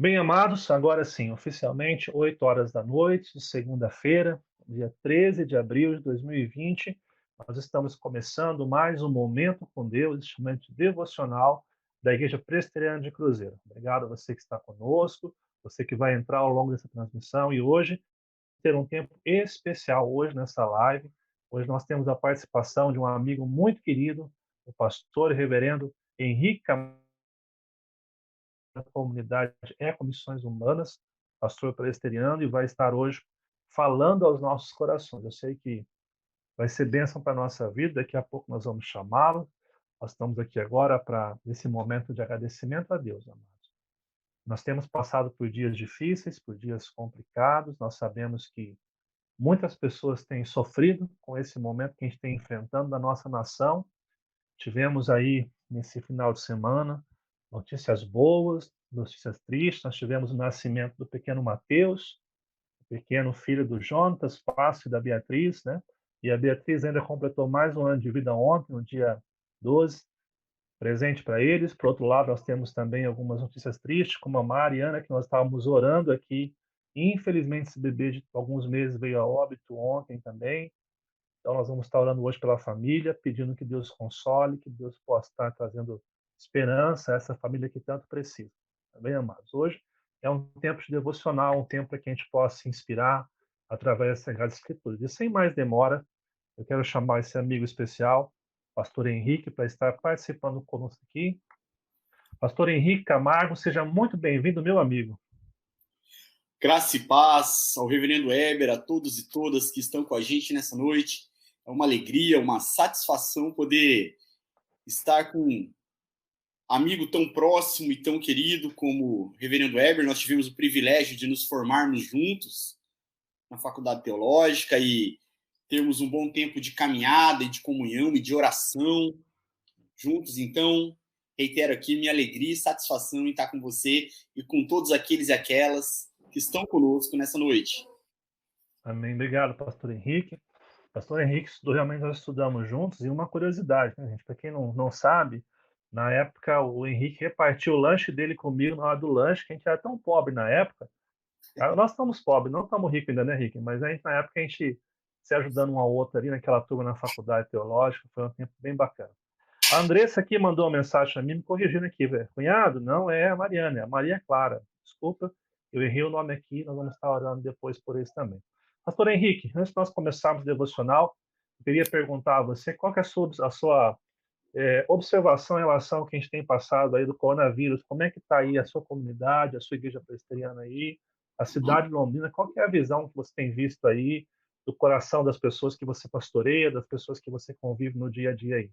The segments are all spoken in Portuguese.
Bem, amados, agora sim, oficialmente, 8 horas da noite, de segunda-feira, dia 13 de abril de 2020, nós estamos começando mais um Momento com Deus, este momento devocional da Igreja Presbiteriana de Cruzeiro. Obrigado a você que está conosco, você que vai entrar ao longo dessa transmissão e hoje ter um tempo especial hoje nessa live. Hoje nós temos a participação de um amigo muito querido, o pastor e reverendo Henrique da comunidade Ecomissões Humanas, pastor presbiteriano, e vai estar hoje falando aos nossos corações. Eu sei que vai ser bênção para a nossa vida, daqui a pouco nós vamos chamá-lo. Nós estamos aqui agora para esse momento de agradecimento a Deus, amados. Nós temos passado por dias difíceis, por dias complicados, nós sabemos que muitas pessoas têm sofrido com esse momento que a gente tem enfrentando na nossa nação. Tivemos aí, nesse final de semana, notícias boas, notícias tristes. Nós tivemos o nascimento do pequeno Mateus, o pequeno filho do Jonatas, Fácio e da Beatriz, né? E a Beatriz ainda completou mais um ano de vida ontem, no dia 12, presente para eles. Por outro lado, nós temos também algumas notícias tristes, como a Mariana, que nós estávamos orando aqui. Infelizmente, esse bebê de alguns meses veio a óbito ontem também. Então, nós vamos estar orando hoje pela família, pedindo que Deus console, que Deus possa estar trazendo esperança a essa família que tanto precisa. Tá bem, amados? Hoje é um tempo de devocional, um tempo para que a gente possa se inspirar através das Sagradas Escrituras. E sem mais demora, eu quero chamar esse amigo especial, Pastor Henrique, para estar participando conosco aqui. Pastor Henrique Camargo, seja muito bem-vindo, meu amigo. Graça e paz ao reverendo Heber, a todos e todas que estão com a gente nessa noite. É uma alegria, uma satisfação poder estar com um amigo tão próximo e tão querido como o reverendo Heber. Nós tivemos o privilégio de nos formarmos juntos na faculdade teológica e termos um bom tempo de caminhada e de comunhão e de oração juntos. Então, reitero aqui minha alegria e satisfação em estar com você e com todos aqueles e aquelas que estão conosco nessa noite. Amém. Obrigado, Pastor Henrique. Pastor Henrique, realmente nós estudamos juntos, e uma curiosidade, né, gente? Para quem não sabe, na época o Henrique repartiu o lanche dele comigo na hora do lanche, que a gente era tão pobre na época. Nós estamos pobres, não estamos ricos ainda, né, Henrique? Mas na época a gente se ajudando um ao outro ali naquela turma na faculdade teológica, foi um tempo bem bacana. A Andressa aqui mandou uma mensagem para mim, me corrigindo aqui, velho. Cunhado, não é a Mariana, é a Maria Clara. Desculpa, eu errei o nome aqui, nós vamos estar orando depois por isso também. Pastor Henrique, antes de nós começarmos o devocional, eu queria perguntar a você qual que é a sua observação em relação ao que a gente tem passado aí do coronavírus. Como é que está aí a sua comunidade, a sua igreja presbiteriana aí, a cidade de Londrina? Qual que é a visão que você tem visto aí do coração das pessoas que você pastoreia, das pessoas que você convive no dia a dia aí?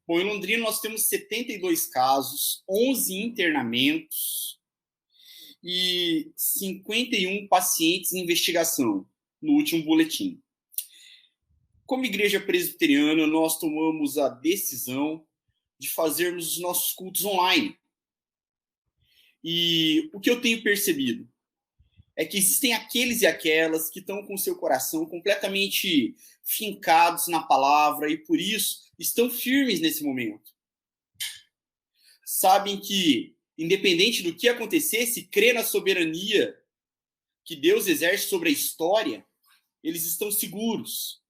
Bom, em Londrina nós temos 72 casos, 11 internamentos e 51 pacientes em investigação no último boletim. Como igreja presbiteriana, nós tomamos a decisão de fazermos os nossos cultos online. E o que eu tenho percebido é que existem aqueles e aquelas que estão com seu coração completamente fincados na palavra e por isso estão firmes nesse momento. Sabem que, independente do que acontecesse, crê na soberania que Deus exerce sobre a história, eles estão seguros.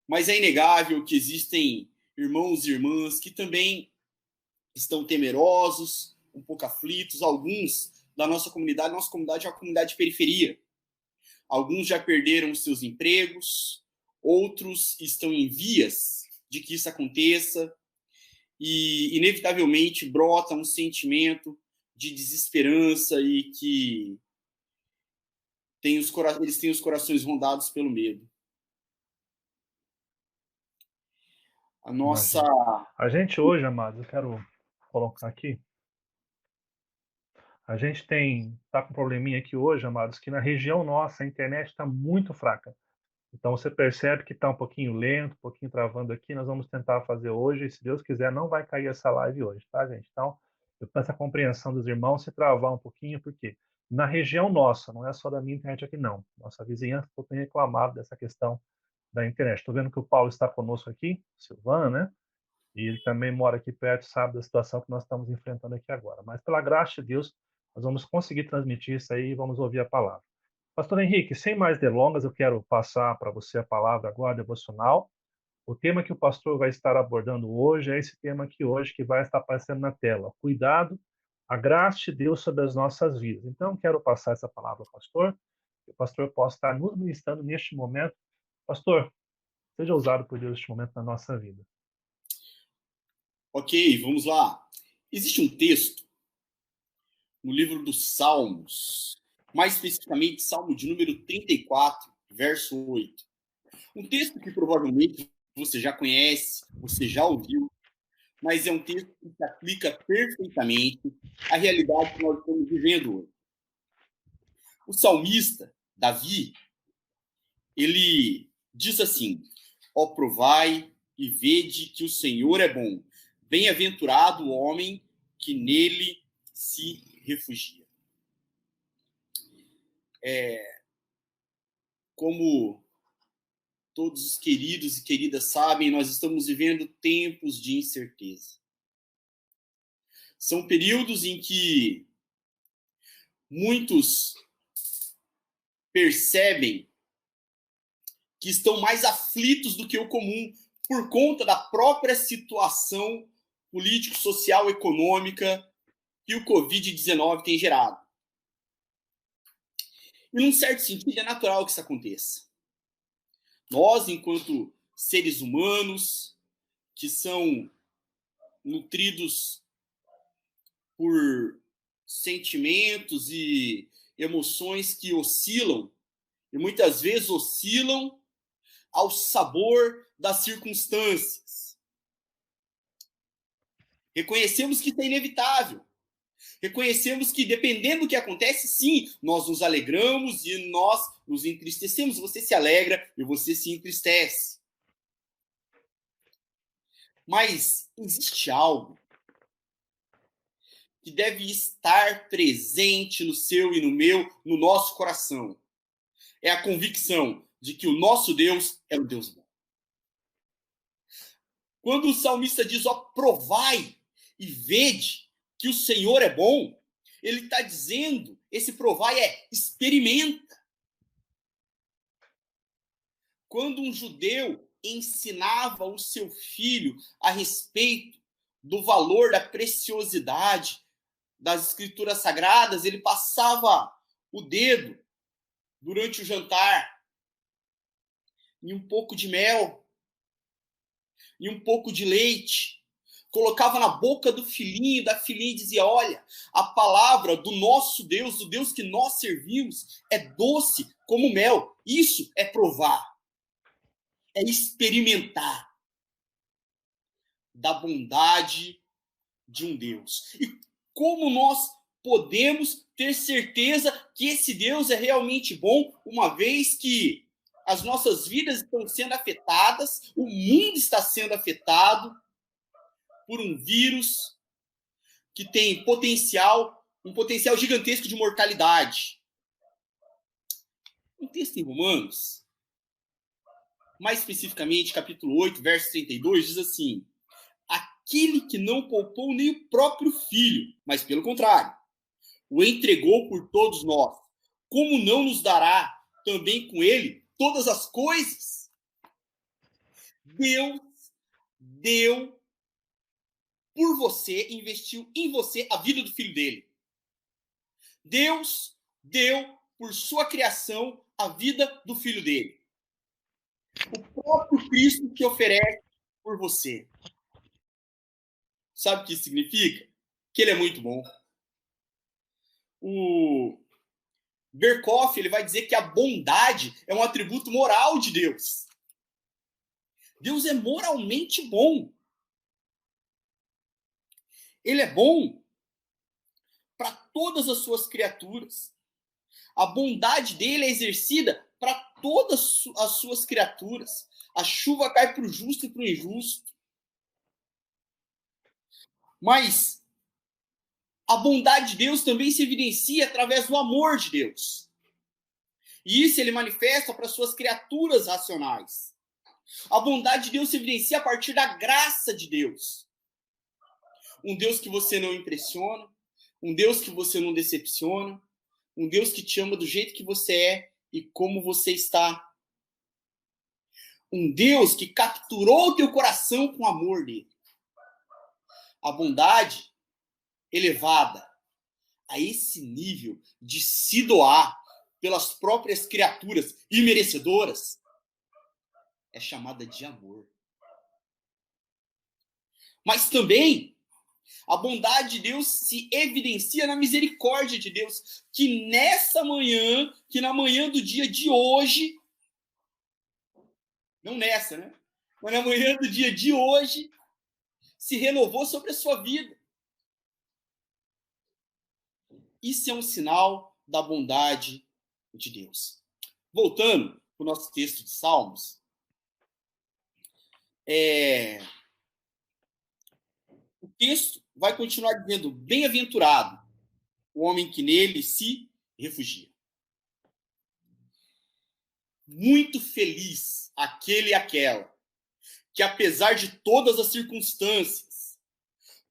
Mas é inegável que existem irmãos e irmãs que também estão temerosos, um pouco aflitos, alguns da nossa comunidade é uma comunidade de periferia. Alguns já perderam os seus empregos, outros estão em vias de que isso aconteça, e inevitavelmente brota um sentimento de desesperança e que eles têm os corações rondados pelo medo. A nossa... Imagina. A gente hoje, amados, eu quero colocar aqui, a gente tá com um probleminha aqui hoje, amados, que na região nossa a internet está muito fraca. Então você percebe que está um pouquinho lento, um pouquinho travando aqui. Nós vamos tentar fazer hoje, e se Deus quiser, não vai cair essa live hoje, tá, gente? Então, eu peço a compreensão dos irmãos se travar um pouquinho, porque na região nossa, não é só da minha internet aqui, não. Nossa vizinhança tem reclamado dessa questão da internet. Estou vendo que o Paulo está conosco aqui, Silvana, né? E ele também mora aqui perto, sabe da situação que nós estamos enfrentando aqui agora. Mas pela graça de Deus, nós vamos conseguir transmitir isso aí e vamos ouvir a palavra. Pastor Henrique, sem mais delongas, eu quero passar para você a palavra agora, devocional. O tema que o pastor vai estar abordando hoje é esse tema aqui hoje que vai estar aparecendo na tela. Cuidado, a graça de Deus sobre as nossas vidas. Então, quero passar essa palavra ao pastor, que o pastor possa estar nos ministrando neste momento. Pastor, seja usado por Deus neste momento na nossa vida. Ok, vamos lá. Existe um texto no livro dos Salmos, mais especificamente Salmo de número 34, verso 8. Um texto que provavelmente você já conhece, você já ouviu, mas é um texto que se aplica perfeitamente à realidade que nós estamos vivendo hoje. O salmista, Davi, ele diz assim: ó, provai e vede que o Senhor é bom. Bem-aventurado o homem que nele se refugia. Como todos os queridos e queridas sabem, nós estamos vivendo tempos de incerteza. São períodos em que muitos percebem que estão mais aflitos do que o comum por conta da própria situação político, social, econômica que o Covid-19 tem gerado. E, num certo sentido, é natural que isso aconteça. Nós, enquanto seres humanos, que são nutridos por sentimentos e emoções que oscilam, e muitas vezes oscilam ao sabor das circunstâncias. Reconhecemos que isso é inevitável. Reconhecemos que, dependendo do que acontece, sim, nós nos alegramos e nós nos entristecemos. Você se alegra e você se entristece. Mas existe algo que deve estar presente no seu e no meu, no nosso coração. É a convicção de que o nosso Deus é um Deus bom. Quando o salmista diz, ó, provai e vede que o Senhor é bom, ele está dizendo, esse provai é experimenta. Quando um judeu ensinava o seu filho a respeito do valor, da preciosidade das escrituras sagradas, ele passava o dedo durante o jantar em um pouco de mel, em um pouco de leite, colocava na boca do filhinho, da filhinha e dizia, olha, a palavra do nosso Deus, do Deus que nós servimos, é doce como mel. Isso é provar, é experimentar da bondade de um Deus. E como nós podemos ter certeza que esse Deus é realmente bom, uma vez que as nossas vidas estão sendo afetadas, o mundo está sendo afetado por um vírus que tem um potencial gigantesco de mortalidade. Um texto em Romanos, mais especificamente capítulo 8, verso 32, diz assim: aquele que não poupou nem o próprio filho, mas pelo contrário, o entregou por todos nós, como não nos dará também com ele todas as coisas? Deus deu por você, investiu em você a vida do filho dele. Deus deu por sua criação a vida do filho dele. O próprio Cristo te oferece por você. Sabe o que isso significa? Que ele é muito bom. O Berkoff, ele vai dizer que a bondade é um atributo moral de Deus. Deus é moralmente bom. Ele é bom para todas as suas criaturas. A bondade dele é exercida para todas as suas criaturas. A chuva cai para o justo e para o injusto. Mas a bondade de Deus também se evidencia através do amor de Deus. E isso ele manifesta para suas criaturas racionais. A bondade de Deus se evidencia a partir da graça de Deus. Um Deus que você não impressiona, um Deus que você não decepciona, um Deus que te ama do jeito que você é e como você está. Um Deus que capturou o teu coração com o amor dele. A bondade elevada a esse nível de se doar pelas próprias criaturas imerecedoras é chamada de amor. Mas também a bondade de Deus se evidencia na misericórdia de Deus, que nessa manhã, que na manhã do dia de hoje, não nessa, né? Mas na manhã do dia de hoje, se renovou sobre a sua vida. Isso é um sinal da bondade de Deus. Voltando para o nosso texto de Salmos, o texto vai continuar dizendo: bem-aventurado o homem que nele se refugia. Muito feliz aquele e aquela que, apesar de todas as circunstâncias,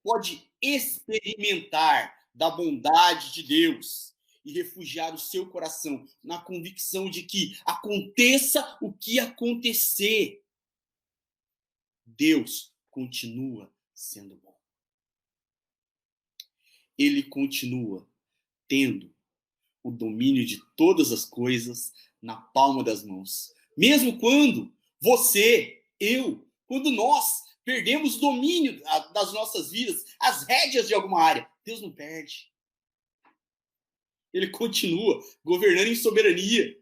pode experimentar da bondade de Deus e refugiar o seu coração na convicção de que, aconteça o que acontecer, Deus continua sendo bom. Ele continua tendo o domínio de todas as coisas na palma das mãos. Mesmo quando você, eu, quando nós perdemos o domínio das nossas vidas, as rédeas de alguma área, Deus não perde. Ele continua governando em soberania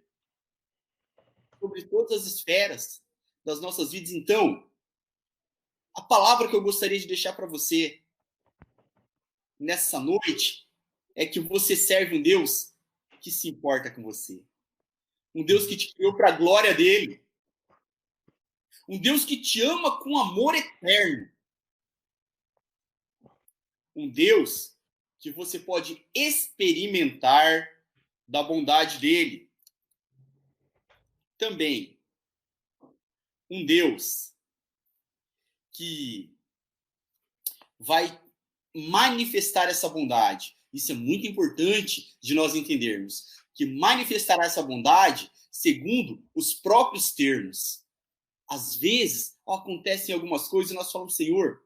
sobre todas as esferas das nossas vidas. Então, a palavra que eu gostaria de deixar para você nessa noite é que você serve um Deus que se importa com você. Um Deus que te criou para a glória dele. Um Deus que te ama com amor eterno. Um Deus que você pode experimentar da bondade dele. Também um Deus que vai manifestar essa bondade. Isso é muito importante de nós entendermos. Que manifestará essa bondade segundo os próprios termos. Às vezes, acontecem algumas coisas e nós falamos: Senhor,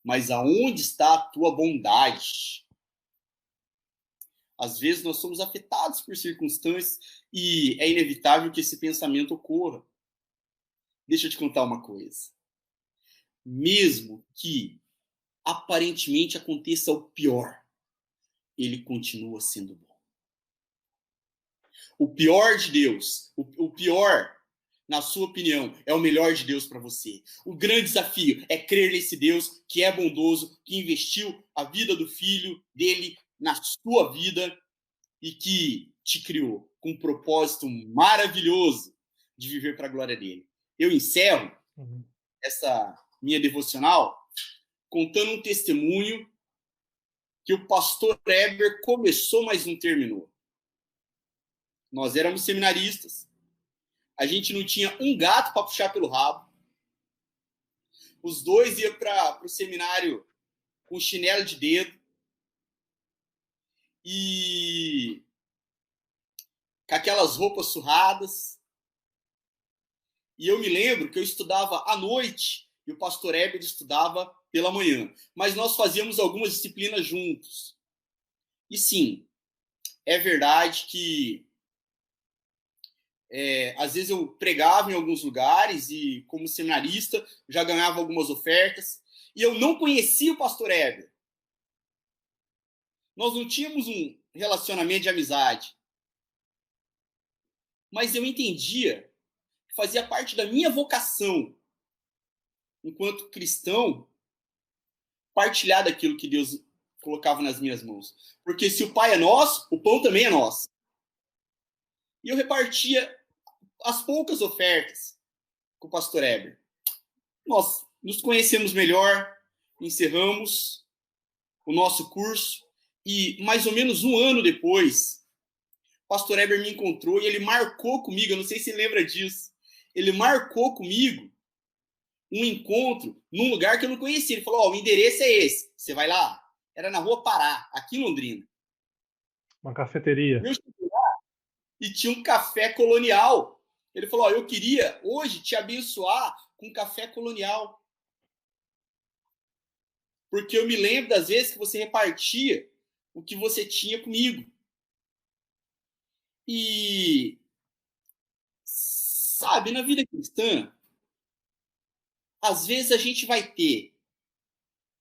mas aonde está a tua bondade? Às vezes nós somos afetados por circunstâncias e é inevitável que esse pensamento ocorra. Deixa eu te contar uma coisa. Mesmo que aparentemente aconteça o pior, ele continua sendo bom. O pior de Deus, o pior, na sua opinião, é o melhor de Deus para você. O grande desafio é crer nesse Deus que é bondoso, que investiu a vida do filho dele na sua vida e que te criou com um propósito maravilhoso de viver para a glória dele. Eu encerro essa minha devocional contando um testemunho que o pastor Heber começou, mas não terminou. Nós éramos seminaristas. A gente não tinha um gato para puxar pelo rabo. Os dois iam para o seminário com chinelo de dedo e com aquelas roupas surradas. E eu me lembro que eu estudava à noite e o pastor Heber estudava pela manhã. Mas nós fazíamos algumas disciplinas juntos. E sim, é verdade que às vezes eu pregava em alguns lugares e, como seminarista, já ganhava algumas ofertas. E eu não conhecia o pastor Heber. Nós não tínhamos um relacionamento de amizade. Mas eu entendia que fazia parte da minha vocação, enquanto cristão, partilhar daquilo que Deus colocava nas minhas mãos. Porque se o Pai é nosso, o pão também é nosso. E eu repartia as poucas ofertas com o pastor Heber. Nós nos conhecemos melhor, encerramos o nosso curso e mais ou menos um ano depois, o pastor Heber me encontrou e ele marcou comigo, eu não sei se ele lembra disso, ele marcou comigo um encontro num lugar que eu não conhecia. Ele falou, o endereço é esse, você vai lá. Era na Rua Pará, aqui em Londrina. Uma cafeteria. Eu cheguei lá e tinha um café colonial. Ele falou, eu queria hoje te abençoar com café colonial. Porque eu me lembro das vezes que você repartia o que você tinha comigo. E, sabe, na vida cristã, às vezes a gente vai ter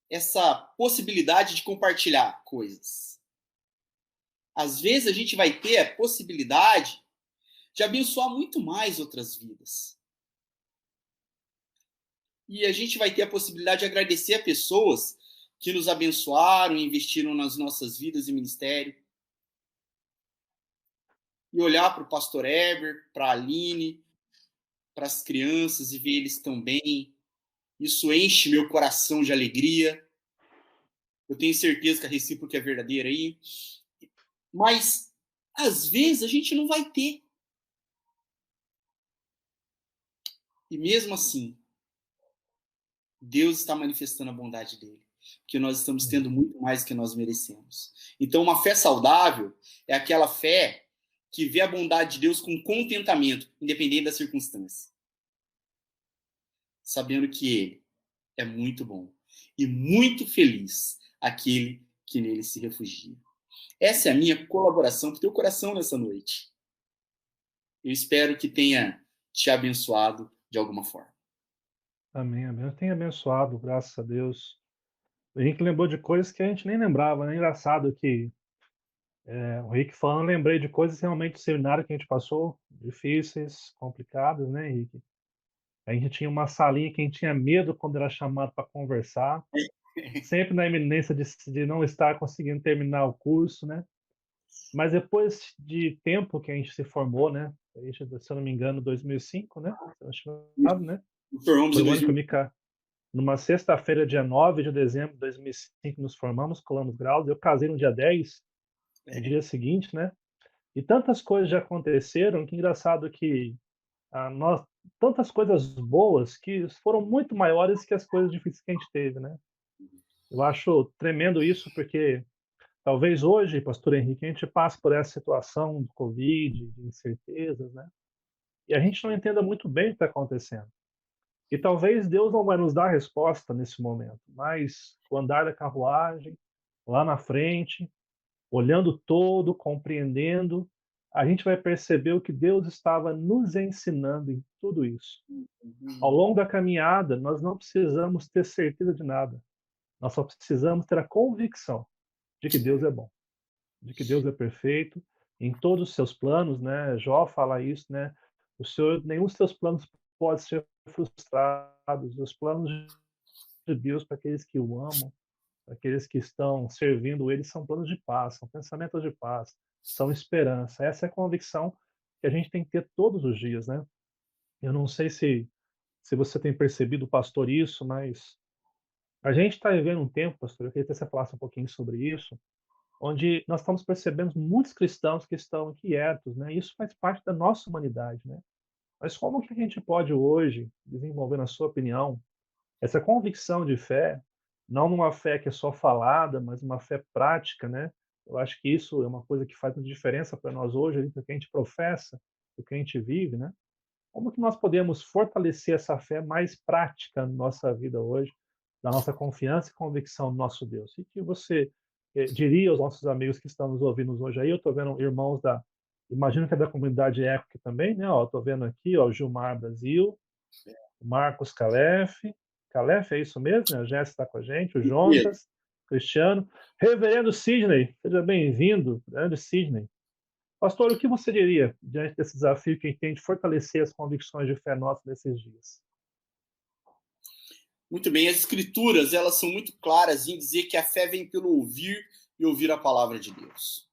essa possibilidade de compartilhar coisas. Às vezes a gente vai ter a possibilidade de abençoar muito mais outras vidas. E a gente vai ter a possibilidade de agradecer a pessoas que nos abençoaram e investiram nas nossas vidas e ministério. E olhar para o pastor Eber, para a Aline, para as crianças e ver eles tão bem. Isso enche meu coração de alegria. Eu tenho certeza que a recíproca é verdadeira aí. Mas, às vezes, a gente não vai ter. E mesmo assim, Deus está manifestando a bondade dele. Porque nós estamos tendo muito mais do que nós merecemos. Então, uma fé saudável é aquela fé que vê a bondade de Deus com contentamento, independente da circunstância. Sabendo que ele é muito bom e muito feliz aquele que nele se refugia. Essa é a minha colaboração para o teu coração nessa noite. Eu espero que tenha te abençoado de alguma forma. Amém, amém. Eu tenho abençoado, graças a Deus. O Henrique lembrou de coisas que a gente nem lembrava, né? Engraçado que o Henrique falando, eu lembrei de coisas realmente do seminário que a gente passou, difíceis, complicadas, né, Henrique? A gente tinha uma salinha que a gente tinha medo quando era chamado para conversar, sempre na iminência de não estar conseguindo terminar o curso, né? Mas depois de tempo que a gente se formou, né? A gente, se eu não me engano, 2005, né? Né? Formamos Foi em o ano que 2000. eu me numa sexta-feira, dia 9 de dezembro de 2005, nos formamos, colamos graus. Eu casei no dia 10, no dia seguinte, né? E tantas coisas já aconteceram, que engraçado que nós tantas coisas boas que foram muito maiores que as coisas difíceis que a gente teve, né? Eu acho tremendo isso, porque talvez hoje, pastor Henrique, a gente passe por essa situação de Covid, de incertezas, né? E a gente não entenda muito bem o que está acontecendo. E talvez Deus não vai nos dar a resposta nesse momento, mas o andar da carruagem, lá na frente, olhando todo, compreendendo, a gente vai perceber o que Deus estava nos ensinando em tudo isso. Ao longo da caminhada, nós não precisamos ter certeza de nada. Nós só precisamos ter a convicção de que Deus é bom, de que Deus é perfeito em todos os seus planos, né? Jó fala isso, né? O Senhor, nenhum dos seus planos pode ser frustrados. Os planos de Deus para aqueles que o amam, para aqueles que estão servindo Ele, são planos de paz, são pensamentos de paz, são esperança. Essa é a convicção que a gente tem que ter todos os dias, né? Eu não sei se você tem percebido, pastor, isso, mas a gente está vivendo um tempo, pastor, eu queria que você falasse um pouquinho sobre isso, onde nós estamos percebendo muitos cristãos que estão inquietos, né? Isso faz parte da nossa humanidade, né? Mas como que a gente pode hoje desenvolver, na sua opinião, essa convicção de fé, não numa fé que é só falada, mas uma fé prática, né? Eu acho que isso é uma coisa que faz muita diferença para nós hoje, entre o que a gente professa, o que a gente vive, né? Como que nós podemos fortalecer essa fé mais prática na nossa vida hoje, da nossa confiança e convicção no nosso Deus? E que você diria aos nossos amigos que estão nos ouvindo hoje aí? Eu estou vendo irmãos imagino que é da comunidade Eco aqui também, né? Estou vendo aqui, ó, o Gilmar Brasil, o Marcos Calef, Calef, é isso mesmo? Né? A Jéssica está com a gente, o Jontas, Cristiano, Reverendo Sidney, seja bem-vindo, grande Sidney. Pastor, o que você diria diante desse desafio que a gente tem de fortalecer as convicções de fé nossas nesses dias? Muito bem, as escrituras, elas são muito claras em dizer que a fé vem pelo ouvir e ouvir a palavra de Deus.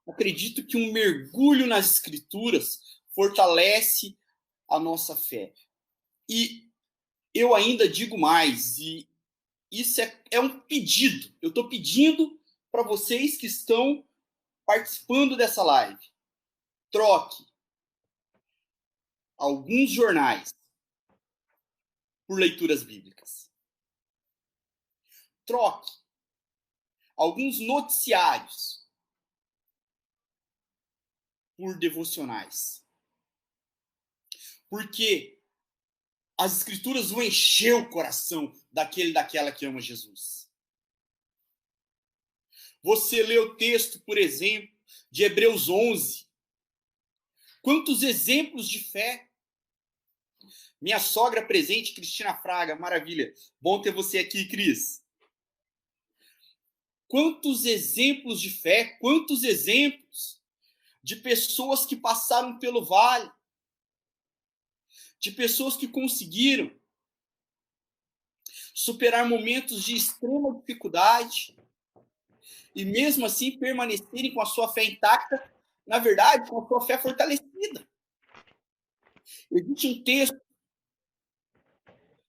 Acredito que um mergulho nas escrituras fortalece a nossa fé. E eu ainda digo mais, e isso é um pedido. Eu estou pedindo para vocês que estão participando dessa live. Troque alguns jornais por leituras bíblicas. Troque alguns noticiários por devocionais. Porque as escrituras vão encher o coração daquela que ama Jesus. Você lê o texto, por exemplo, de Hebreus 11. Quantos exemplos de fé. Minha sogra presente, Cristina Fraga, maravilha. Bom ter você aqui, Cris. Quantos exemplos de fé, quantos exemplos de pessoas que passaram pelo vale, de pessoas que conseguiram superar momentos de extrema dificuldade e mesmo assim permanecerem com a sua fé intacta, na verdade, com a sua fé fortalecida. Existe um texto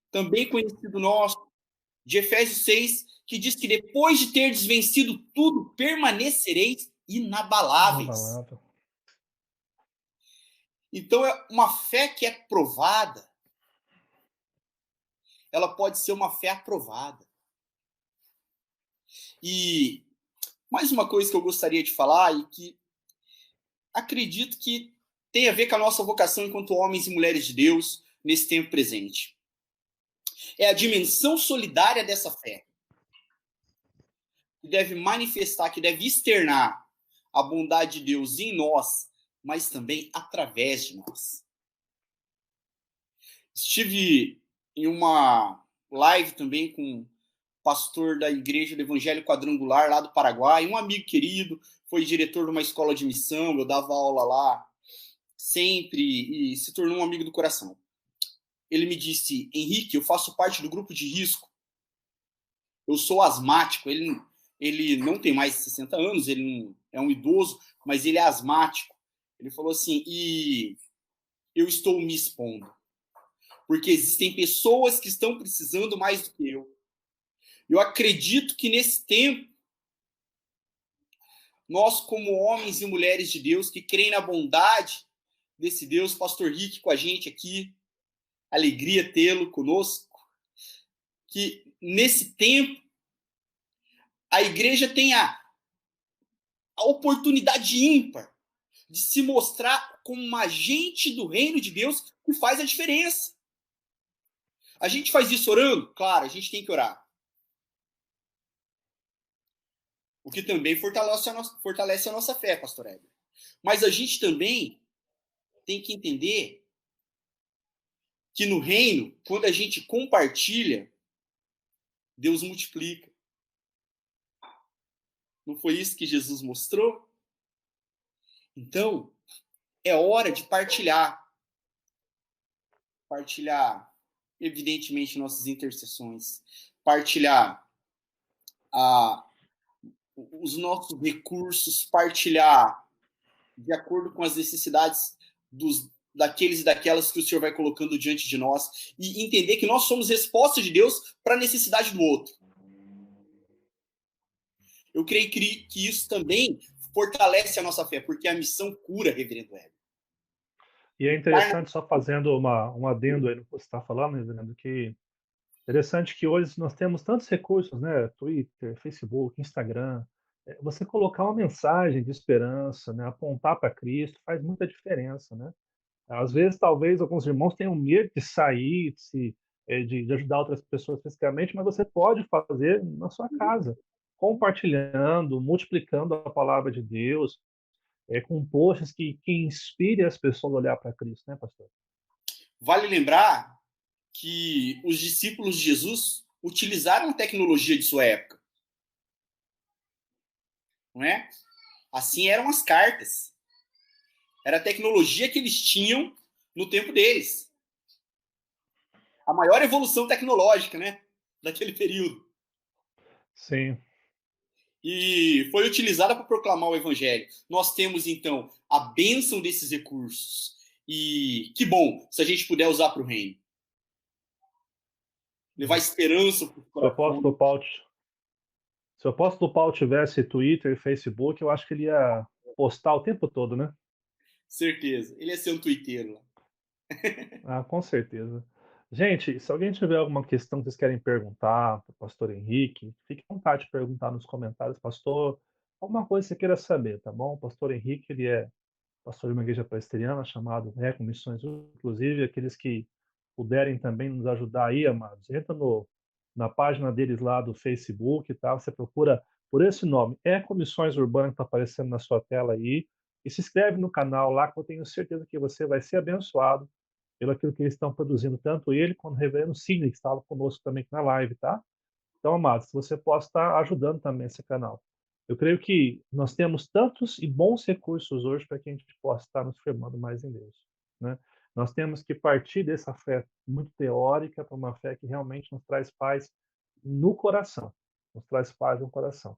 também conhecido nosso, de Efésios 6, que diz que depois de terdes vencido tudo, permanecereis inabaláveis. Inabalável. Então, é uma fé que é provada, ela pode ser uma fé aprovada. E mais uma coisa que eu gostaria de falar e que acredito que tem a ver com a nossa vocação enquanto homens e mulheres de Deus nesse tempo presente. É a dimensão solidária dessa fé, que deve manifestar, que deve externar a bondade de Deus em nós, mas também através de nós. Estive em uma live também com um pastor da Igreja do Evangelho Quadrangular, lá do Paraguai, um amigo querido, foi diretor de uma escola de missão, eu dava aula lá sempre e se tornou um amigo do coração. Ele me disse, Henrique, eu faço parte do grupo de risco, eu sou asmático, ele não tem mais de 60 anos, ele não, é um idoso, mas ele é asmático. Ele falou assim, e eu estou me expondo, porque existem pessoas que estão precisando mais do que eu. Eu acredito que nesse tempo, nós como homens e mulheres de Deus, que creem na bondade desse Deus, pastor Rick com a gente aqui, alegria tê-lo conosco, que nesse tempo, a igreja tem a oportunidade ímpar de se mostrar como um agente do reino de Deus que faz a diferença. A gente faz isso orando? Claro, a gente tem que orar. O que também fortalece a nossa fé, pastor Heber. Mas a gente também tem que entender que no reino, quando a gente compartilha, Deus multiplica. Não foi isso que Jesus mostrou? Então, é hora de partilhar. Partilhar, evidentemente, nossas intercessões. Partilhar os nossos recursos. Partilhar de acordo com as necessidades daqueles e daquelas que o Senhor vai colocando diante de nós. E entender que nós somos resposta de Deus para a necessidade do outro. Eu creio que isso também fortalece a nossa fé, porque a missão cura, reverendo Hélio. E é interessante, só fazendo um adendo aí no que você está falando, reverendo, que interessante que hoje nós temos tantos recursos, né? Twitter, Facebook, Instagram. Você colocar uma mensagem de esperança, né? Apontar para Cristo faz muita diferença, né? Às vezes, talvez alguns irmãos tenham medo de sair, de ajudar outras pessoas fisicamente, mas você pode fazer na sua casa, compartilhando, multiplicando a palavra de Deus, com posts que inspire as pessoas a olhar para Cristo, né, pastor? Vale lembrar que os discípulos de Jesus utilizaram a tecnologia de sua época. Não é? Assim eram as cartas. Era a tecnologia que eles tinham no tempo deles. A maior evolução tecnológica, né? Daquele período. Sim. E foi utilizada para proclamar o evangelho. Nós temos, então, a bênção desses recursos. E que bom se a gente puder usar para o reino. Levar esperança para o coração. Se o apóstolo Paulo tivesse Twitter e Facebook, eu acho que ele ia postar o tempo todo, né? Certeza. Ele ia ser um tuiteiro lá. Ah, com certeza. Gente, se alguém tiver alguma questão que vocês querem perguntar para o pastor Henrique, fique à vontade de perguntar nos comentários, pastor, alguma coisa que você queira saber, tá bom? O pastor Henrique, ele é pastor de uma igreja presbiteriana chamado Reco Missões, inclusive aqueles que puderem também nos ajudar aí, amados, entra na página deles lá do Facebook, tá? Você procura por esse nome, Eco Missões Urbanas, que está aparecendo na sua tela aí, e se inscreve no canal lá, que eu tenho certeza que você vai ser abençoado pelo aquilo que eles estão produzindo, tanto ele quanto o reverendo Sidney, que estava conosco também aqui na live, tá? Então, amados, se você possa estar ajudando também esse canal. Eu creio que nós temos tantos e bons recursos hoje para que a gente possa estar nos firmando mais em Deus, né? Nós temos que partir dessa fé muito teórica para uma fé que realmente nos traz paz no coração, nos traz paz no coração.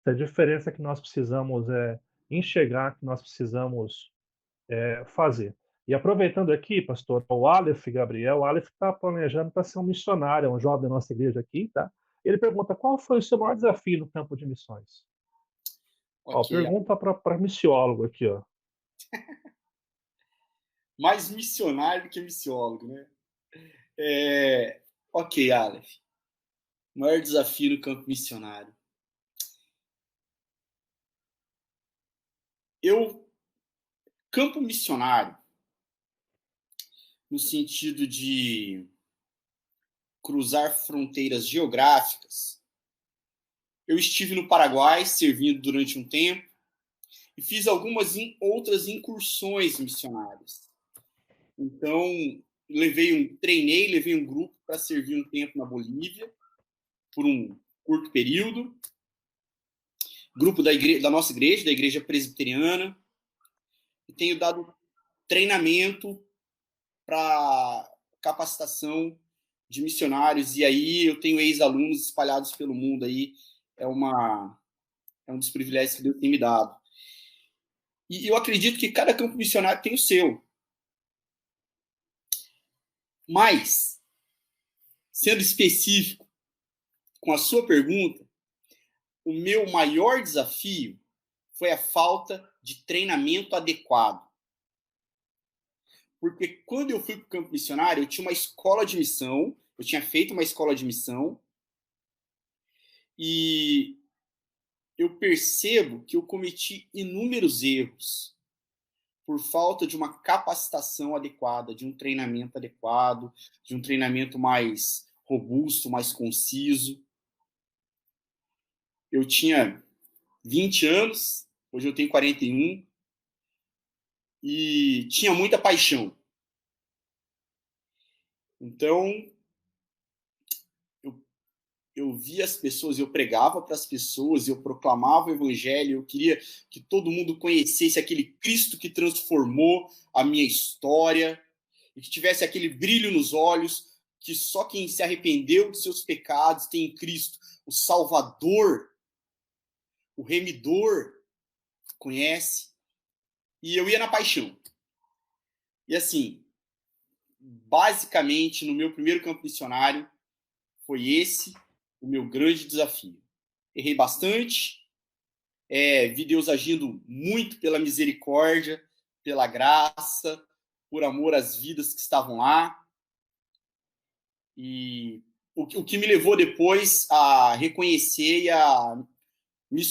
A diferença que nós precisamos enxergar, que nós precisamos fazer. E aproveitando aqui, pastor, o Aleph Gabriel, o Aleph está planejando para ser um missionário, é um jovem da nossa igreja aqui, tá? Ele pergunta qual foi o seu maior desafio no campo de missões? Ó, Ok. pergunta para missiólogo aqui, ó. Mais missionário do que missiólogo, né? Ok, Aleph. Maior desafio no campo missionário. Campo missionário, no sentido de cruzar fronteiras geográficas. Eu estive no Paraguai servindo durante um tempo e fiz algumas outras incursões missionárias. Então, levei um grupo para servir um tempo na Bolívia por um curto período. Grupo da nossa igreja, da igreja presbiteriana, e tenho dado treinamento para capacitação de missionários, e aí eu tenho ex-alunos espalhados pelo mundo aí, é um dos privilégios que Deus tem me dado. E eu acredito que cada campo missionário tem o seu. Mas, sendo específico com a sua pergunta, o meu maior desafio foi a falta de treinamento adequado. Porque quando eu fui para o campo missionário, eu tinha uma escola de missão, eu tinha feito uma escola de missão, e eu percebo que eu cometi inúmeros erros por falta de uma capacitação adequada, de um treinamento adequado, de um treinamento mais robusto, mais conciso. Eu tinha 20 anos, hoje eu tenho 41, e tinha muita paixão. Então, eu via as pessoas, eu pregava para as pessoas, eu proclamava o evangelho, eu queria que todo mundo conhecesse aquele Cristo que transformou a minha história e que tivesse aquele brilho nos olhos que só quem se arrependeu de seus pecados tem em Cristo, o Salvador, o Remidor, conhece. E eu ia na paixão. E assim, basicamente, no meu primeiro campo missionário, foi esse o meu grande desafio. Errei bastante, vi Deus agindo muito pela misericórdia, pela graça, por amor às vidas que estavam lá. E o que me levou depois a reconhecer e a me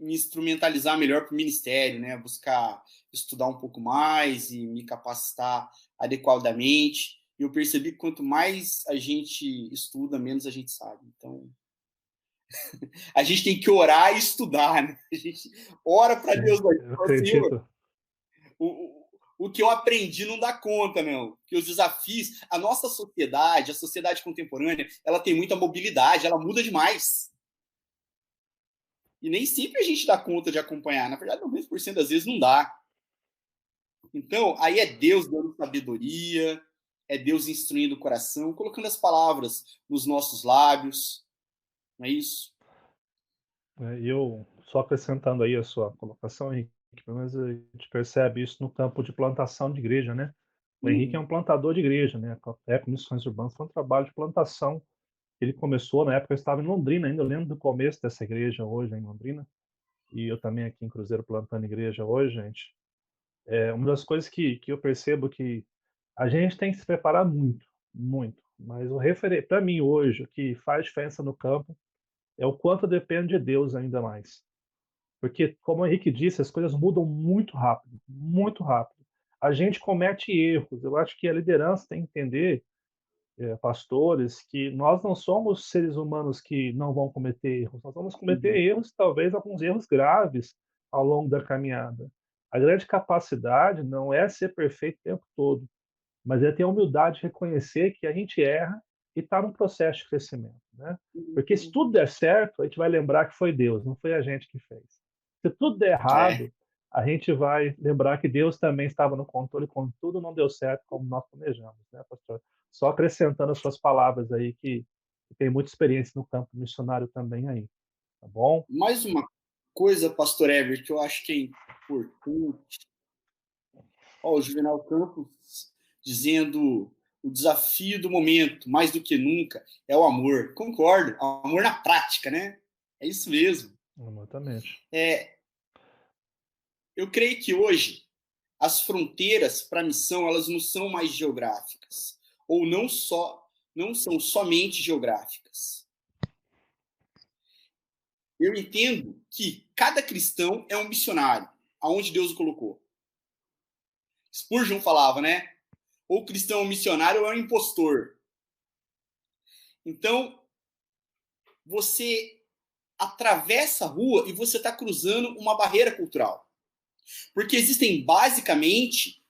instrumentalizar melhor para o ministério, né? Buscar estudar um pouco mais e me capacitar adequadamente. E eu percebi que quanto mais a gente estuda, menos a gente sabe. Então, a gente tem que orar e estudar, né? A gente ora para Sim, Deus, eu fala, Senhor, acredito. o que eu aprendi não dá conta, não. Que os desafios, a nossa sociedade, a sociedade contemporânea, ela tem muita mobilidade, ela muda demais. E nem sempre a gente dá conta de acompanhar. Na verdade, 90% das vezes não dá. Então, aí é Deus dando sabedoria, é Deus instruindo o coração, colocando as palavras nos nossos lábios. Não é isso? E eu, só acrescentando aí a sua colocação, Henrique, pelo menos a gente percebe isso no campo de plantação de igreja, né? O Henrique é Uhum. um plantador de igreja, né? A Missões Urbanas foi um trabalho de plantação. Ele começou, na época eu estava em Londrina ainda, eu lembro do começo dessa igreja hoje em Londrina, e eu também aqui em Cruzeiro plantando igreja hoje, gente. É uma das coisas que eu percebo que a gente tem que se preparar muito, muito. Mas o para mim hoje, o que faz diferença no campo é o quanto depende de Deus ainda mais. Porque, como o Henrique disse, as coisas mudam muito rápido, muito rápido. A gente comete erros. Eu acho que a liderança tem que entender, pastores, que nós não somos seres humanos que não vão cometer erros. Nós vamos cometer Uhum. erros, talvez alguns erros graves ao longo da caminhada. A grande capacidade não é ser perfeito o tempo todo, mas é ter a humildade de reconhecer que a gente erra e está num processo de crescimento, né? Porque se tudo der certo, a gente vai lembrar que foi Deus, não foi a gente que fez. Se tudo der É. errado, a gente vai lembrar que Deus também estava no controle quando tudo não deu certo como nós planejamos, né, pastor? Só acrescentando as suas palavras aí, que tem muita experiência no campo missionário também aí, tá bom? Mais uma coisa, pastor Ever, que eu acho que é importante. Ó, o Juvenal Campos dizendo o desafio do momento, mais do que nunca, é o amor. Concordo, amor na prática, né? É isso mesmo. Exatamente. Eu creio que hoje as fronteiras para a missão elas não são mais geográficas ou não são somente geográficas. Eu entendo que cada cristão é um missionário, aonde Deus o colocou. Spurgeon falava, né? Ou cristão é um missionário ou é um impostor. Então, você atravessa a rua e você está cruzando uma barreira cultural. Porque existem basicamente,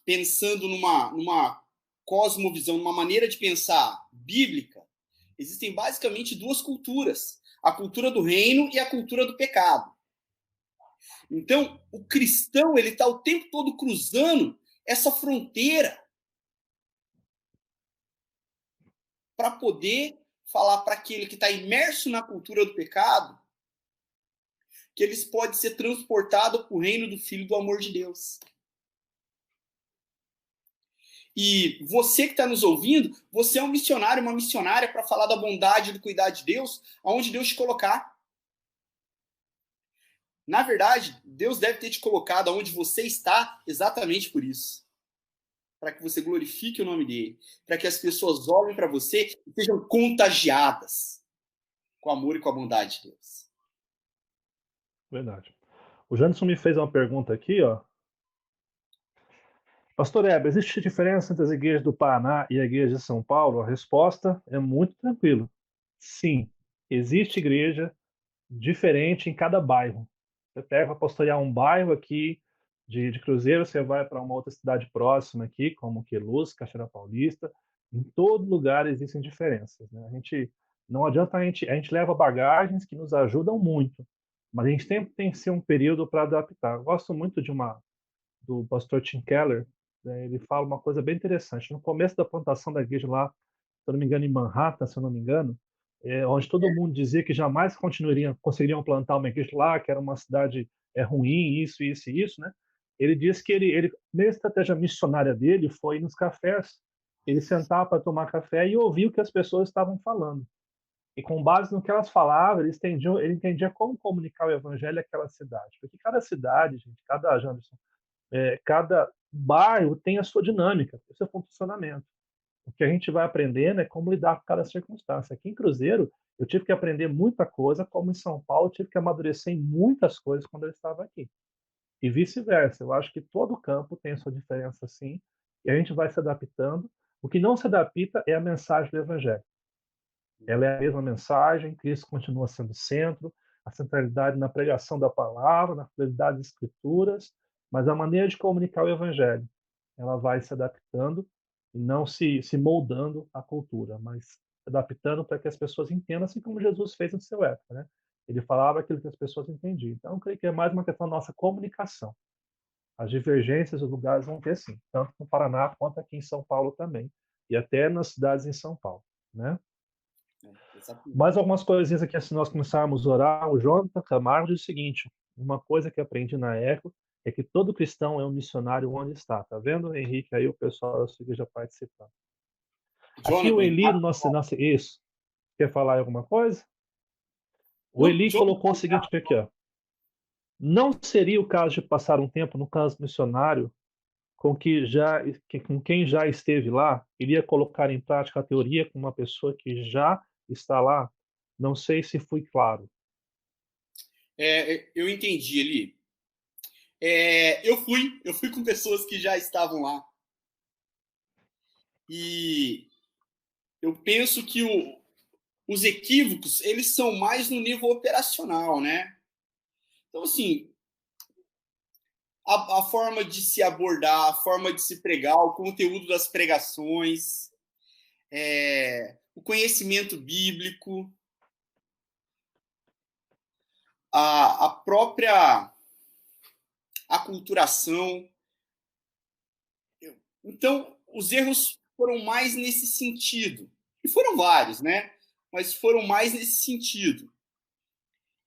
pensando numa cosmovisão, numa maneira de pensar bíblica, existem basicamente duas culturas: a cultura do reino e a cultura do pecado. Então, o cristão ele está o tempo todo cruzando essa fronteira para poder falar para aquele que está imerso na cultura do pecado que eles podem ser transportados para o reino do Filho do amor de Deus. E você que está nos ouvindo, você é um missionário, uma missionária para falar da bondade e do cuidado de Deus, aonde Deus te colocar. Na verdade, Deus deve ter te colocado aonde você está exatamente por isso. Para que você glorifique o nome dele. Para que as pessoas olhem para você e sejam contagiadas com o amor e com a bondade de Deus. Verdade. O Janderson me fez uma pergunta aqui, ó. Pastor Heber, existe diferença entre as igrejas do Paraná e a igreja de São Paulo? A resposta é muito tranquila. Sim, existe igreja diferente em cada bairro. Você pega para pastorear um bairro aqui de Cruzeiro, você vai para uma outra cidade próxima aqui, como Queluz, Cachoeira Paulista. Em todo lugar existem diferenças, né? Não adianta a gente leva bagagens que nos ajudam muito, mas a gente sempre tem que ser um período para adaptar. Eu gosto muito do pastor Tim Keller, né? Ele fala uma coisa bem interessante. No começo da plantação da igreja lá, se eu não me engano, em Manhattan, se eu não me engano, onde todo mundo dizia que jamais conseguiriam plantar uma igreja lá, que era uma cidade ruim, isso e isso, né? Ele disse que a primeira estratégia missionária dele foi ir nos cafés. Ele sentava para tomar café e ouvir o que as pessoas estavam falando. E com base no que elas falavam, ele entendia como comunicar o evangelho àquela cidade. Porque cada cidade, gente, cada bairro tem a sua dinâmica, o seu funcionamento. O que a gente vai aprendendo é como lidar com cada circunstância. Aqui em Cruzeiro, eu tive que aprender muita coisa, como em São Paulo, eu tive que amadurecer em muitas coisas quando eu estava aqui. E vice-versa. Eu acho que todo campo tem a sua diferença, sim, e a gente vai se adaptando. O que não se adapta é a mensagem do Evangelho. Ela é a mesma mensagem, Cristo continua sendo o centro, a centralidade na pregação da palavra, na fidelidade das Escrituras, mas a maneira de comunicar o Evangelho, ela vai se adaptando e não se moldando à cultura, mas se adaptando para que as pessoas entendam, assim como Jesus fez no seu época, né? Ele falava aquilo que as pessoas entendiam. Então, eu creio que é mais uma questão da nossa comunicação. As divergências dos lugares vão ter sim, tanto no Paraná quanto aqui em São Paulo também, e até nas cidades em São Paulo, né? Exatamente. Mais algumas coisinhas aqui, assim, nós começarmos a orar. O Jonathan Camargo diz o seguinte: uma coisa que aprendi na ECO é que todo cristão é um missionário onde está. Tá vendo, Henrique? Aí o pessoal da sua igreja participando. Aqui o Jonathan, Eli, isso. Quer falar alguma coisa? O não, Eli Jonathan, colocou o seguinte aqui, ó. Não seria o caso de passar um tempo no campo missionário com quem já esteve lá, iria colocar em prática a teoria com uma pessoa que já está lá? Não sei se fui claro. Eu entendi ali. Eu fui com pessoas que já estavam lá. E eu penso que os equívocos, eles são mais no nível operacional, né? Então, assim, a forma de se abordar, a forma de se pregar, o conteúdo das pregações, o conhecimento bíblico, a própria aculturação. Então, os erros foram mais nesse sentido. E foram vários, né? Mas foram mais nesse sentido.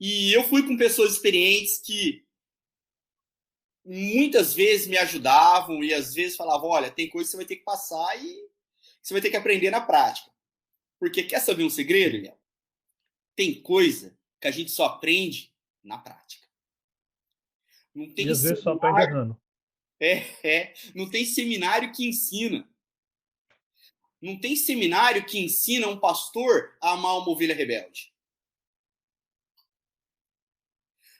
E eu fui com pessoas experientes que muitas vezes me ajudavam e às vezes falavam, olha, tem coisa que você vai ter que passar e você vai ter que aprender na prática. Porque quer saber um segredo, Léo? Tem coisa que a gente só aprende na prática. Não E tem às vezes só aprende seminário, errando. não tem seminário que ensina. Não tem seminário que ensina um pastor a amar uma ovelha rebelde.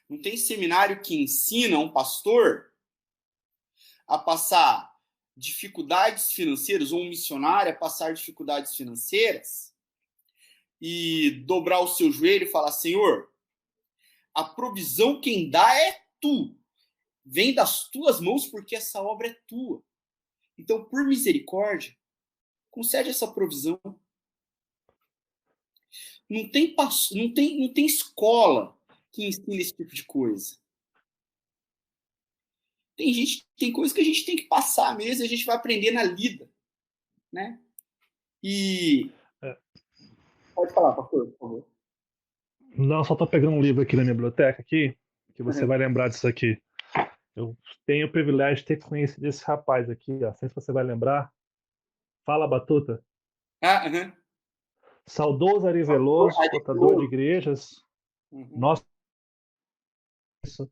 Não tem seminário que ensina um pastor a passar dificuldades financeiras, ou um missionário a passar dificuldades financeiras e dobrar o seu joelho e falar, Senhor, a provisão quem dá é tu. Vem das tuas mãos porque essa obra é tua. Então, por misericórdia, concede essa provisão. Não tem escola que ensine esse tipo de coisa. Tem coisa que a gente tem que passar mesmo, e a gente vai aprender na lida, né? E É. pode falar, pastor, por favor. Não, só estou pegando um livro aqui na minha biblioteca aqui, que você vai lembrar disso aqui. Eu tenho o privilégio de ter conhecido esse rapaz aqui, ó. Não sei se você vai lembrar. Fala Batuta. Uhum. Saudoso Ari Veloso, plantador de igrejas. Uhum. Nossa, isso.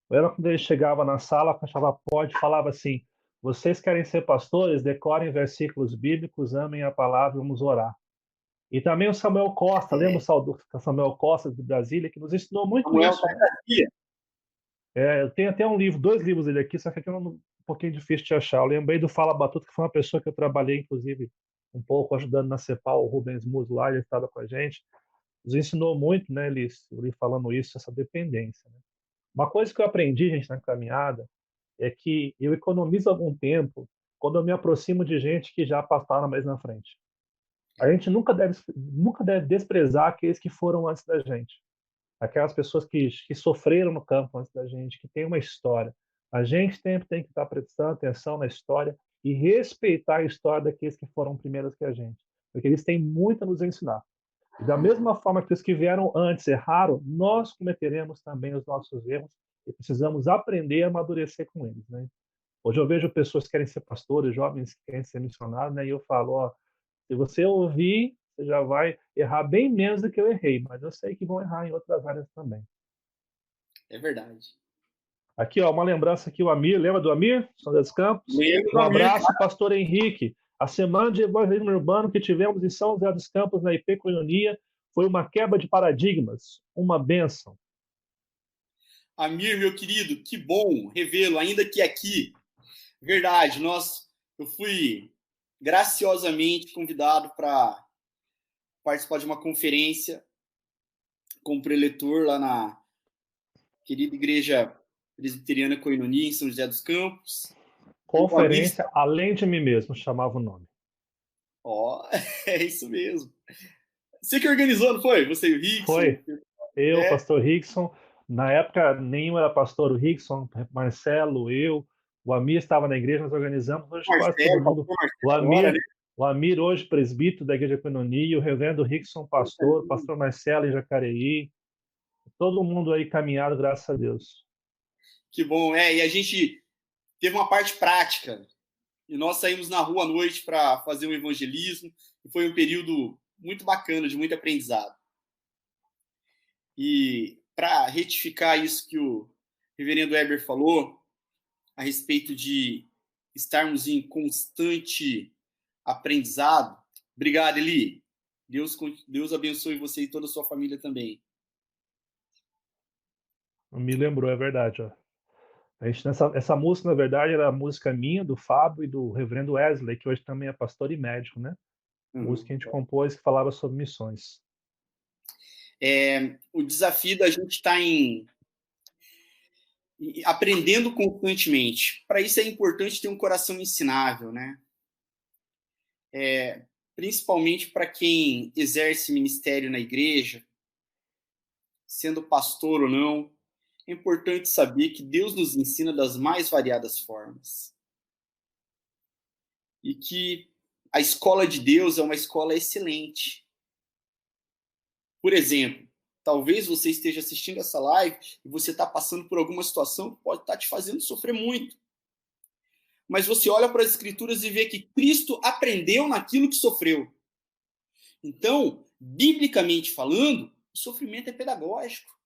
Eu era quando ele chegava na sala, fechava a porta e falava assim: vocês querem ser pastores? Decorem versículos bíblicos, amem a palavra e vamos orar. E também o Samuel Costa, lembra o Samuel Costa de Brasília, que nos ensinou muito Samuel isso, tá né? aqui. Eu tenho até um livro, dois livros dele aqui, só que aqui é um pouquinho difícil de achar. Eu lembrei do Fala Batuta, que foi uma pessoa que eu trabalhei, inclusive, um pouco ajudando na CEPAL, o Rubens Muso lá, ele estava com a gente. Nos ensinou muito, né, ele falando isso, essa dependência. Né? Uma coisa que eu aprendi, gente, na caminhada, é que eu economizo algum tempo quando eu me aproximo de gente que já passaram mais na frente. A gente nunca deve desprezar aqueles que foram antes da gente. Aquelas pessoas que sofreram no campo antes da gente, que têm uma história. A gente sempre tem que estar prestando atenção na história e respeitar a história daqueles que foram primeiros que a gente, porque eles têm muito a nos ensinar. E da mesma forma que os que vieram antes erraram, nós cometeremos também os nossos erros e precisamos aprender a amadurecer com eles, né? Hoje eu vejo pessoas que querem ser pastores, jovens que querem ser missionários, né? E eu falo, ó, se você ouvir, você já vai errar bem menos do que eu errei, mas eu sei que vão errar em outras áreas também. É verdade. Aqui, ó, uma lembrança aqui, o Amir, lembra do Amir? São José dos Campos? Lembro do Um Amir. abraço, pastor Henrique. A semana de evangelismo urbano que tivemos em São José dos Campos, na IP Coinonia, foi uma quebra de paradigmas, uma bênção. Amir, meu querido, que bom revê-lo, ainda que aqui. Verdade, eu fui graciosamente convidado para participar de uma conferência como preletor lá na querida igreja presbiteriana Coinonia, em São José dos Campos. O Amir, Conferência Além de Mim Mesmo, chamava o nome. é isso mesmo. Você que organizou, não foi? Você e o Rickson? Foi eu, É, pastor Rickson. Na época, nenhum era pastor, o Rickson, Marcelo, eu. O Amir estava na igreja, nós organizamos. Hoje quase todo Marcelo, mundo. pastor O Marcelo agora, né? Amir, o Amir hoje presbítero da Igreja Coinonia, o reverendo Rickson, pastor, pastor Marcelo em Jacareí. Todo mundo aí caminhado, graças a Deus. Que bom, e a gente teve uma parte prática. E nós saímos na rua à noite para fazer um evangelismo. E foi um período muito bacana, de muito aprendizado. E para retificar isso que o reverendo Weber falou a respeito de estarmos em constante aprendizado. Obrigado, Eli. Deus abençoe você e toda a sua família também. Me lembrou, é verdade, ó. Essa música, na verdade, era a música minha, do Fábio e do reverendo Wesley, que hoje também é pastor e médico, né? Música que a gente compôs que falava sobre missões. O desafio da gente estar aprendendo constantemente. Para isso é importante ter um coração ensinável, né? Principalmente para quem exerce ministério na igreja, sendo pastor ou não, é importante saber que Deus nos ensina das mais variadas formas. E que a escola de Deus é uma escola excelente. Por exemplo, talvez você esteja assistindo essa live e você está passando por alguma situação que pode estar te fazendo sofrer muito. Mas você olha para as Escrituras e vê que Cristo aprendeu naquilo que sofreu. Então, biblicamente falando, o sofrimento é pedagógico.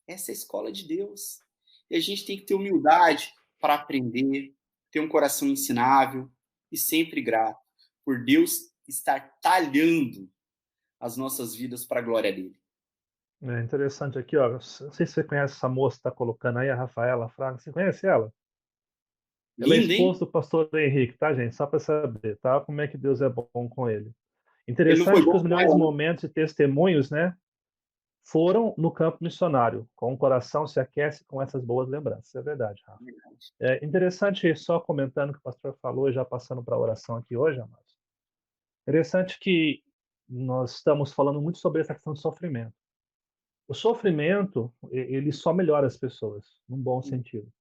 Essa é a escola de Deus. E a gente tem que ter humildade para aprender, ter um coração ensinável e sempre grato por Deus estar talhando as nossas vidas para a glória dele. É interessante aqui, ó. Não sei se você conhece essa moça que está colocando aí, a Rafaela Fraga. Você conhece ela? Ela é Lindo, hein? esposa do pastor Henrique, tá, gente? Só para saber, tá? Como é que Deus é bom com ele. Ele não foi Interessante que bom os com melhores ela, né? momentos e testemunhos, né, foram no campo missionário. Com o coração se aquece com essas boas lembranças. É verdade, Rafa. É interessante, só comentando o que o pastor falou e já passando para a oração aqui hoje, amados. Interessante que nós estamos falando muito sobre essa questão do sofrimento. O sofrimento, ele só melhora as pessoas, num bom sentido.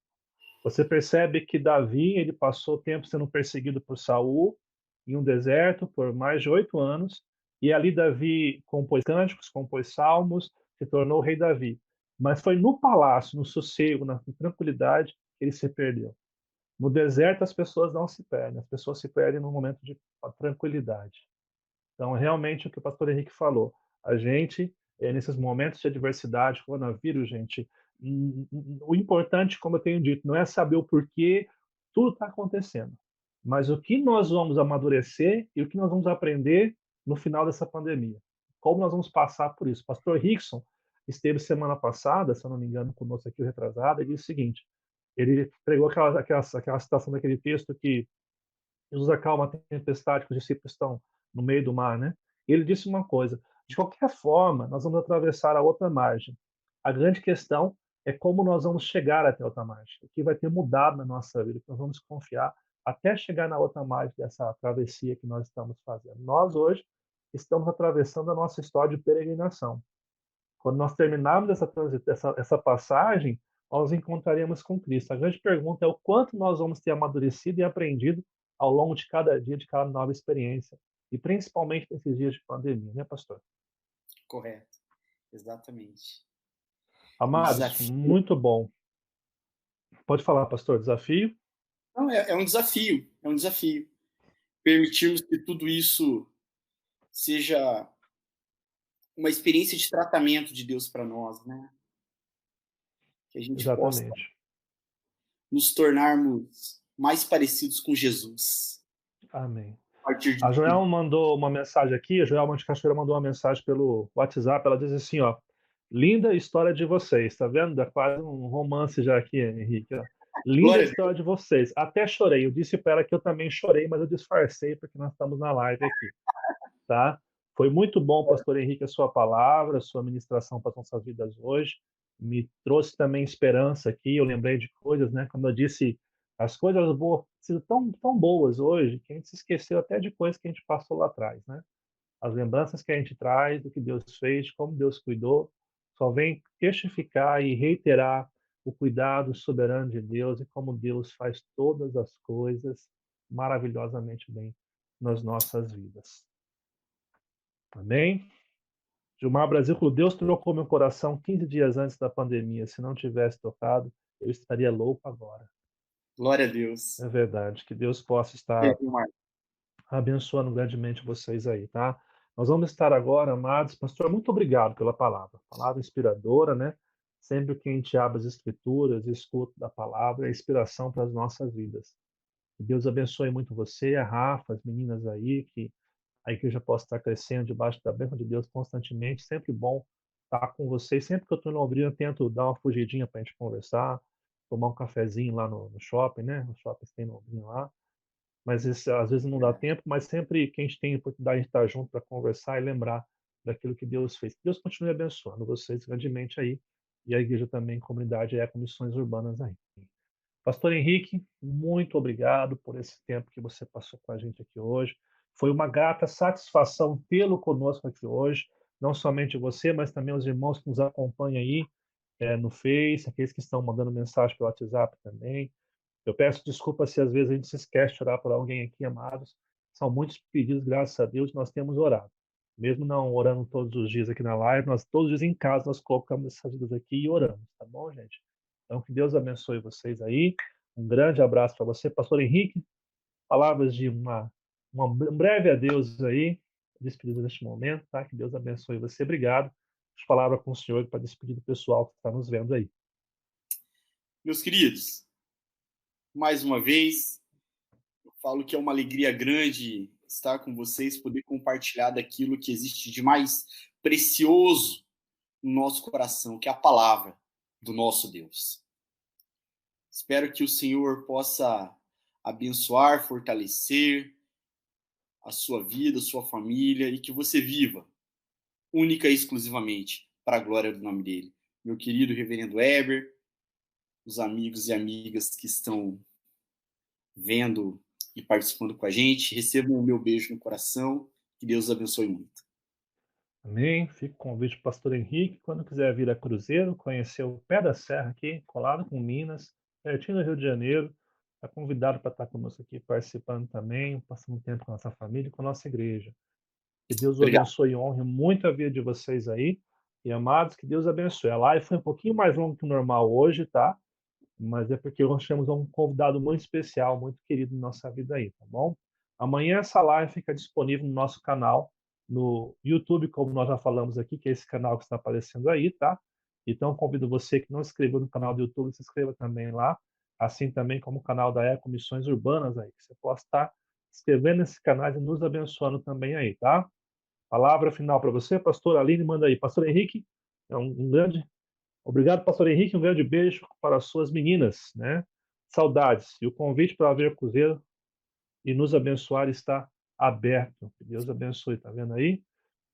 Você percebe que Davi, ele passou tempo sendo perseguido por Saul, em um deserto, por mais de 8 anos, e ali Davi compôs cânticos, compôs salmos, se tornou o rei Davi. Mas foi no palácio, no sossego, na tranquilidade, que ele se perdeu. No deserto, as pessoas não se perdem, as pessoas se perdem no momento de tranquilidade. Então, realmente, o que o pastor Henrique falou, a gente, nesses momentos de adversidade, coronavírus, gente, o importante, como eu tenho dito, não é saber o porquê tudo está acontecendo, mas o que nós vamos amadurecer e o que nós vamos aprender no final dessa pandemia. Como nós vamos passar por isso. O pastor Rickson esteve semana passada, se eu não me engano, conosco aqui, retrasado, e disse o seguinte, ele pregou aquela citação daquele texto que Jesus acalma a tempestade que os discípulos estão no meio do mar, né? E ele disse uma coisa: de qualquer forma, nós vamos atravessar a outra margem. A grande questão é como nós vamos chegar até a outra margem. O que vai ter mudado na nossa vida, que nós vamos confiar até chegar na outra margem dessa travessia que nós estamos fazendo. Nós hoje estamos atravessando a nossa história de peregrinação. Quando nós terminarmos essa passagem, nós encontraremos com Cristo. A grande pergunta é o quanto nós vamos ter amadurecido e aprendido ao longo de cada dia, de cada nova experiência. E principalmente nesses dias de pandemia, né, pastor? Correto. Exatamente. O Amados, desafio. muito bom. Pode falar, pastor, desafio? Não, é um desafio. É um desafio. Permitirmos que tudo isso seja uma experiência de tratamento de Deus para nós, né? Que a gente possa Exatamente. nos tornarmos mais parecidos com Jesus. Amém. A partir A de Joel tudo. mandou uma mensagem aqui, a Joel Monte Cachoeira mandou uma mensagem pelo WhatsApp, ela diz assim, ó, linda história de vocês, tá vendo? Dá quase um romance já aqui, Henrique, ó. Linda Glória a Deus. história de vocês. Até chorei. Eu disse para ela que eu também chorei, mas eu disfarcei porque nós estamos na live aqui, tá? Foi muito bom, pastor Henrique, a sua palavra, a sua ministração para as nossas vidas hoje. Me trouxe também esperança aqui. Eu lembrei de coisas, né? Como eu disse, as coisas boas sido tão boas hoje que a gente se esqueceu até de coisas que a gente passou lá atrás, né? As lembranças que a gente traz do que Deus fez, como Deus cuidou, só vem testificar e reiterar o cuidado soberano de Deus e como Deus faz todas as coisas maravilhosamente bem nas nossas vidas. Amém? Gilmar Brasil, Deus trocou meu coração 15 dias antes da pandemia. Se não tivesse tocado, eu estaria louco agora. Glória a Deus. É verdade. Que Deus possa estar abençoando grandemente vocês aí, tá? Nós vamos estar agora, amados. Pastor, muito obrigado pela palavra. Palavra inspiradora, né? Sempre que a gente abre as escrituras e escuta da palavra, é inspiração para as nossas vidas. Que Deus abençoe muito você, a Rafa, as meninas aí, que a igreja possa estar crescendo debaixo da bênção de Deus constantemente. Sempre bom estar com vocês. Sempre que eu estou no Londrina, eu tento dar uma fugidinha para a gente conversar, tomar um cafezinho lá no shopping, né? No shopping tem Londrina lá. Mas isso, às vezes não dá Verdade. tempo, mas sempre que a gente tem a oportunidade de estar junto para conversar e lembrar daquilo que Deus fez. Que Deus continue abençoando vocês grandemente aí. E a igreja também, comunidade Eco Missões Urbanas aí. Pastor Henrique, muito obrigado por esse tempo que você passou com a gente aqui hoje. Foi uma grata satisfação tê-lo conosco aqui hoje. Não somente você, mas também os irmãos que nos acompanham aí no Face, aqueles que estão mandando mensagem pelo WhatsApp também. Eu peço desculpa se às vezes a gente se esquece de orar por alguém aqui, amados. São muitos pedidos, graças a Deus, nós temos orado. Mesmo não orando todos os dias aqui na live, nós todos os dias em casa nós colocamos essas vidas aqui e oramos, tá bom, gente? Então, que Deus abençoe vocês aí. Um grande abraço para você, Pastor Henrique. Palavras de um breve adeus aí, despedida neste momento, tá? Que Deus abençoe você. Obrigado. As palavras com o Senhor para despedir do pessoal que está nos vendo aí. Meus queridos, mais uma vez, eu falo que é uma alegria grande estar com vocês, poder compartilhar daquilo que existe de mais precioso no nosso coração, que é a palavra do nosso Deus. Espero que o Senhor possa abençoar, fortalecer a sua vida, a sua família e que você viva única e exclusivamente para a glória do nome dele. Meu querido reverendo Heber, os amigos e amigas que estão vendo e participando com a gente, recebam o meu beijo no coração. Que Deus os abençoe muito. Amém. Fica o convite do pastor Henrique. Quando quiser vir a Cruzeiro, conhecer o pé da serra aqui, colado com Minas, pertinho do Rio de Janeiro, está convidado para estar conosco aqui participando também, passando tempo com a nossa família e com a nossa igreja. Que Deus o Obrigado. abençoe e honre muito a vida de vocês aí. E amados, que Deus abençoe. A live foi um pouquinho mais longa que o normal hoje, tá? Mas é porque nós temos um convidado muito especial, muito querido na nossa vida aí, tá bom? Amanhã essa live fica disponível no nosso canal, no YouTube, como nós já falamos aqui, que é esse canal que está aparecendo aí, tá? Então convido você que não se inscreveu no canal do YouTube, se inscreva também lá, assim também como o canal da Eco Missões Urbanas aí, que você possa estar se inscrevendo nesse canal e nos abençoando também aí, tá? Palavra final para você, pastor Aline, manda aí. Pastor Henrique, é um grande obrigado, pastor Henrique. Um grande beijo para as suas meninas, né? Saudades. E o convite para ver o Cruzeiro e nos abençoar está aberto. Que Deus abençoe, tá vendo aí?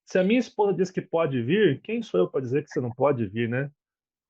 Se a minha esposa diz que pode vir, quem sou eu para dizer que você não pode vir, né?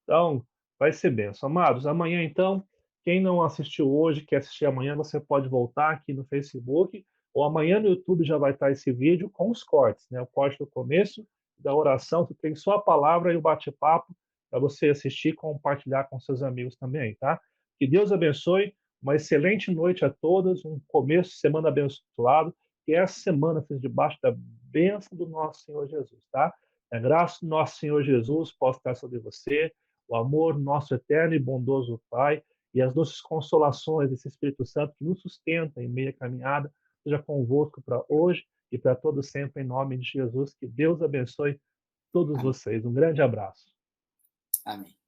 Então, vai ser benção. Amados, amanhã então, quem não assistiu hoje, quer assistir amanhã, você pode voltar aqui no Facebook, ou amanhã no YouTube já vai estar esse vídeo com os cortes, né? O corte do começo da oração, você tem só a palavra e o bate-papo para você assistir e compartilhar com seus amigos também, tá? Que Deus abençoe, uma excelente noite a todos, um começo de semana abençoado, que essa semana seja debaixo da bênção do nosso Senhor Jesus, tá? A graça do nosso Senhor Jesus possa estar sobre você, o amor nosso eterno e bondoso Pai e as doces consolações desse Espírito Santo que nos sustenta em meia caminhada, seja convosco para hoje e para todo sempre, em nome de Jesus. Que Deus abençoe todos Amém. vocês. Um grande abraço. Amém.